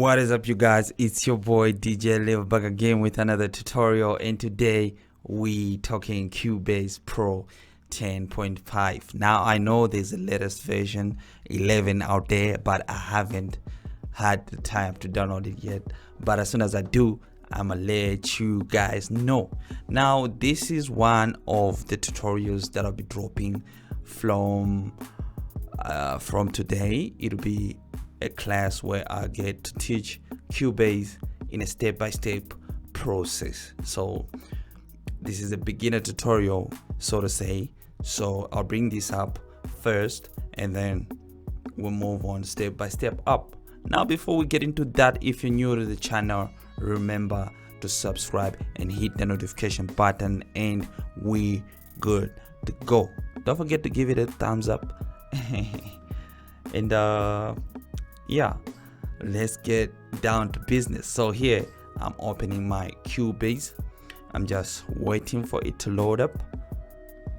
What is up, you guys? It's your boy DJ Liv back again with another tutorial, and today we talking Cubase Pro 10.5. Now I know there's a latest version 11 out there, but I haven't had the time to download it yet. But as soon as I do, I'ma let you guys know. Now this is one of the tutorials that I'll be dropping from today. It'll be a class where I get to teach Cubase in a step-by-step process. So this is a beginner tutorial, so to say. So I'll bring this up first and then we'll move on step by step up. Now before we get into that, if you're new to the channel, remember to subscribe and hit the notification button, and we good to go. Don't forget to give it a thumbs up. And yeah, let's get down to business. So here I'm opening my Cubase. I'm just waiting for it to load up.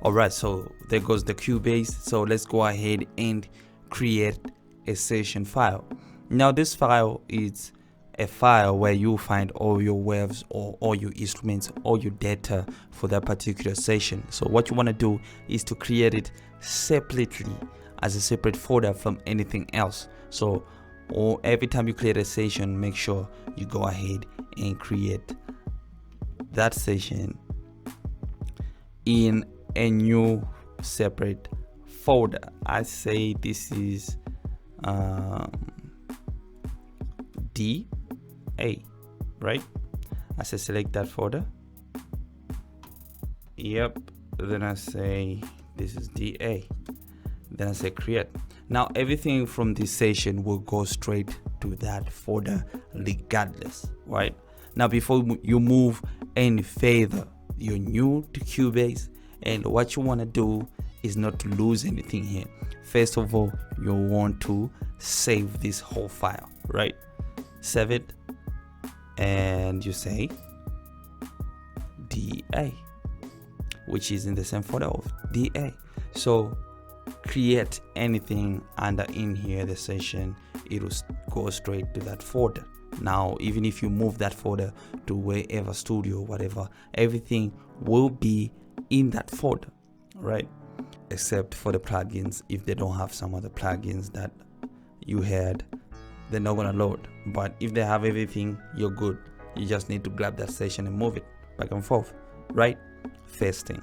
All right, so there goes the Cubase. So let's go ahead and create a session file. Now this file is a file where you find all your waves or all your instruments, all your data for that particular session. So what you want to do is to create it separately as a separate folder from anything else. So every time you create a session, make sure you go ahead and create that session in a new separate folder. I say this is DA, right? I say select that folder. Yep. Then I say this is DA. Then I say create. Now everything from this session will go straight to that folder regardless, right? Now before you move any further, you're new to Cubase, and what you want to do is not to lose anything here. First of all, you want to save this whole file, right? Save it, and you say DA, which is in the same folder of DA. So create anything under in here, the session, it will go straight to that folder. Now even if you move that folder to wherever, studio, whatever, everything will be in that folder, right? Except for the plugins. If they don't have some other plugins that you had, they're not gonna load. But if they have everything, you're good. You just need to grab that session and move it back and forth, right? First thing.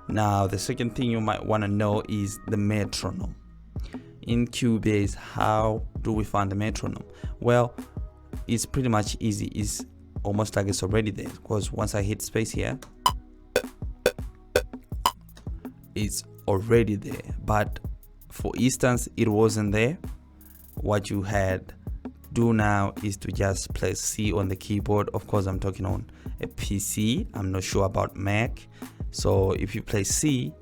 Now the second thing you might want to know is the metronome. In Cubase, how do we find the metronome? Well, it's pretty much easy. It's almost like it's already there, because once I hit space here, it's already there. But for instance, it wasn't there. What you had do now is to just press C on the keyboard. Of course, I'm talking on a PC. I'm not sure about Mac. So if you play C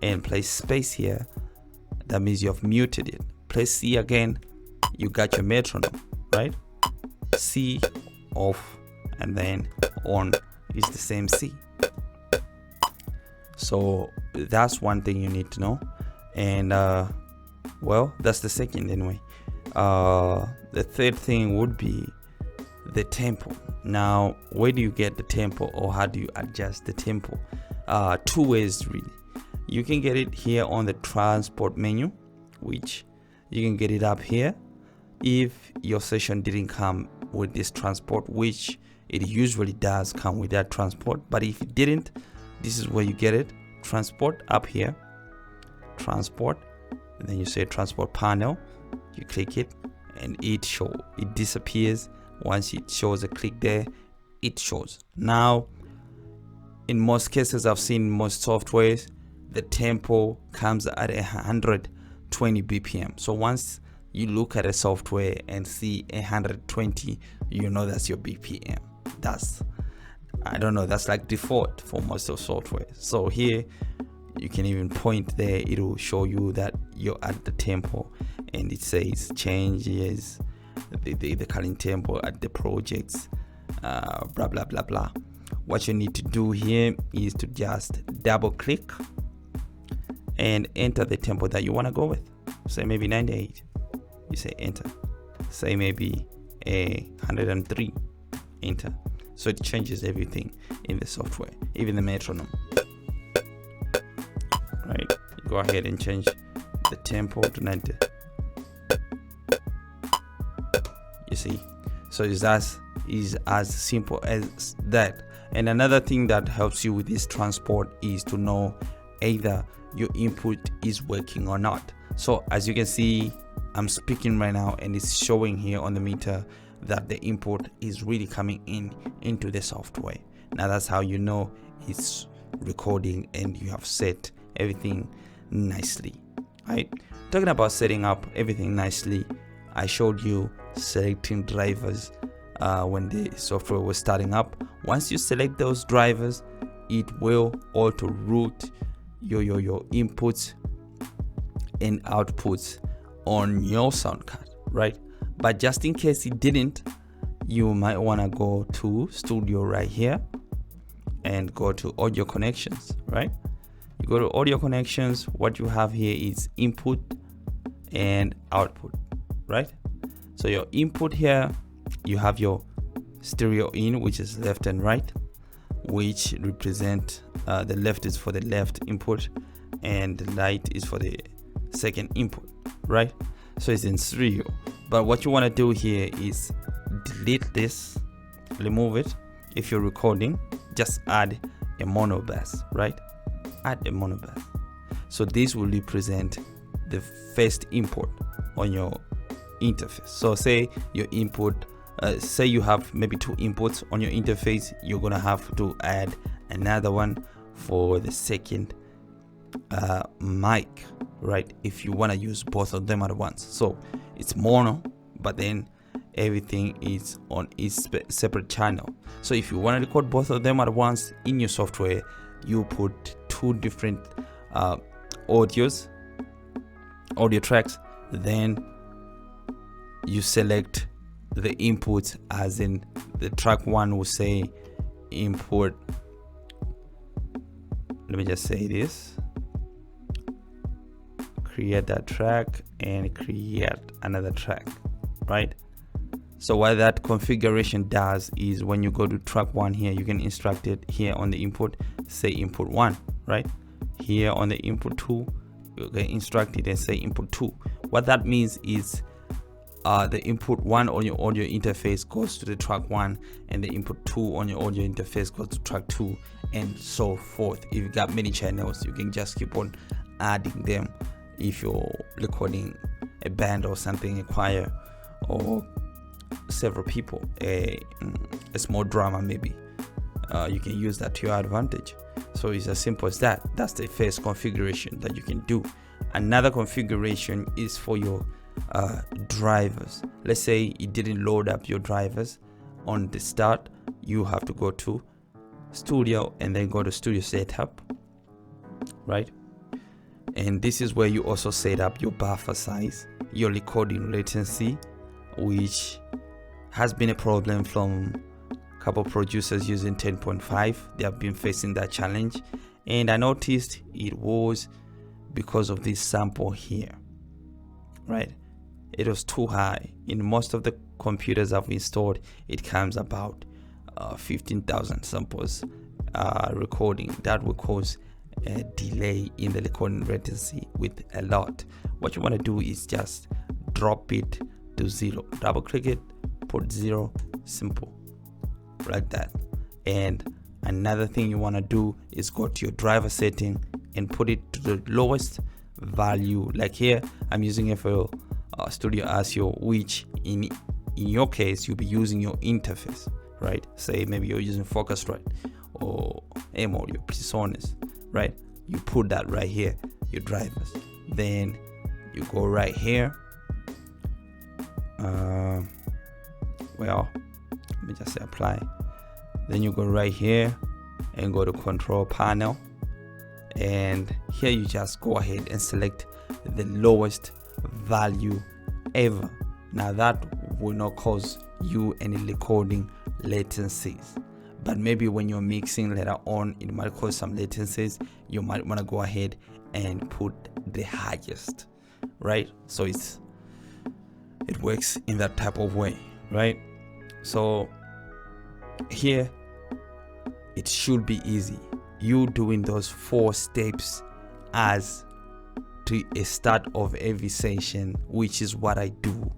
and place space here, that means you have muted it. Press C again, you got your metronome, right? C off and then on is the same C. So that's one thing you need to know. And well, that's the second anyway. The third thing would be the tempo. Now, where do you get the tempo, or how do you adjust the tempo? Two ways really. You can get it here on the transport menu, which you can get it up here if your session didn't come with this transport, which it usually does come with that transport. But if it didn't, this is where you get it. Transport up here, transport, and then you say transport panel. You click it and it disappears. Once it shows a click there, it shows. Now in most cases, I've seen most softwares, the tempo comes at 120 BPM. So once you look at a software and see 120, you know that's your BPM. That's, I don't know, that's like default for most of software. So here you can even point there, it will show you that you're at the tempo, and it says changes the current tempo at the projects, blah blah blah blah. What you need to do here is to just double click and enter the tempo that you want to go with. Say maybe 98. You say enter. Say maybe a 103, enter. So it changes everything in the software, even the metronome. Right, go ahead and change the tempo to 90. You see, so it's as simple as that. And another thing that helps you with this transport is to know either your input is working or not. So as you can see, I'm speaking right now and it's showing here on the meter that the input is really coming into the software. Now that's how you know it's recording and you have set everything nicely. Right, talking about setting up everything nicely, I showed you selecting drivers when the software was starting up. Once you select those drivers, it will auto route your inputs and outputs on your sound card, right? But just in case it didn't, you might want to go to studio right here and go to audio connections. Right, you go to audio connections. What you have here is input and output, right? So your input here, you have your stereo in, which is left and right, which represent the left is for the left input and the right is for the second input, right? So it's in stereo. But what you want to do here is delete this, remove it. If you're recording, just add a mono bass, right? Add a mono bass. So this will represent the first input on your interface. So say your input, say you have maybe 2 inputs on your interface, you're gonna have to add another one for the second mic, right? If you want to use both of them at once. So it's mono, but then everything is on its separate channel. So if you want to record both of them at once in your software, you put 2 different audio tracks, then you select the inputs, as in the track 1 will say input, let me just say this, create that track and create another track, right? So what that configuration does is when you go to track 1 here, you can instruct it here on the input, say input 1, right? Here on the input 2, you can instruct it and say input 2. What that means is the input 1 on your audio interface goes to the track 1, and the input 2 on your audio interface goes to track 2, and so forth. If you got many channels, you can just keep on adding them. If you're recording a band or something, a choir or several people, a small drama maybe, you can use that to your advantage. So it's as simple as that. That's the first configuration that you can do. Another configuration is for your drivers. Let's say you didn't load up your drivers on the start, you have to go to studio and then go to studio setup, right? And this is where you also set up your buffer size, your recording latency, which has been a problem from a couple producers using 10.5. They have been facing that challenge, and I noticed it was because of this sample here, right? It was too high. In most of the computers I've installed, it comes about 15,000 samples recording. That will cause a delay in the recording latency with a lot. What you want to do is just drop it to 0, double click it, put 0, simple, like that. And another thing you want to do is go to your driver setting and put it to the lowest value. Like here I'm using FL Studio ASIO, which in your case you'll be using your interface, right? Say maybe you're using Focusrite or AMO, your PreSonus, right? You put that right here, your drivers. Then you go right here. Well, let me just say apply. Then you go right here and go to control panel, and here you just go ahead and select the lowest value ever. Now that will not cause you any recording latencies, but maybe when you're mixing later on, it might cause some latencies. You might want to go ahead and put the highest, right? So it works in that type of way. right? So here it should be easy. You doing those 4 steps as to a start of every session, which is what I do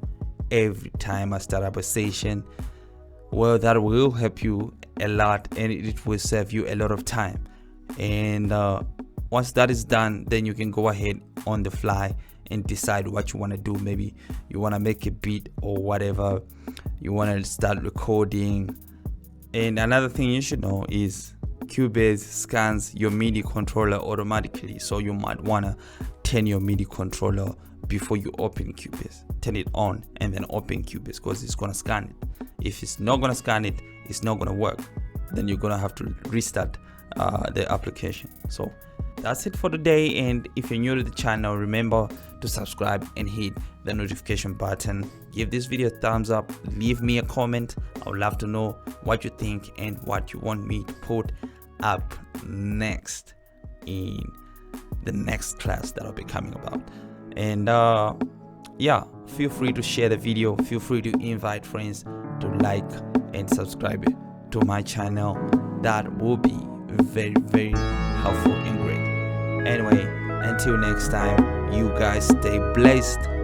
every time I start up a session. Well, that will help you a lot, and it will save you a lot of time. And once that is done, then you can go ahead on the fly and decide what you want to do. Maybe you want to make a beat or whatever, you want to start recording. And another thing you should know is Cubase scans your MIDI controller automatically, so you might want to turn your MIDI controller before you open Cubase. Turn it on and then open Cubase, because it's going to scan it. If it's not going to scan it, it's not going to work. Then you're going to have to restart the application. So that's it for today, and if you're new to the channel, remember to subscribe and hit the notification button. Give this video a thumbs up, leave me a comment. I would love to know what you think and what you want me to put up next in the next class that I'll be coming about. And yeah, feel free to share the video, feel free to invite friends to like and subscribe to my channel. That will be very, very helpful and great. Anyway, until next time, you guys stay blessed.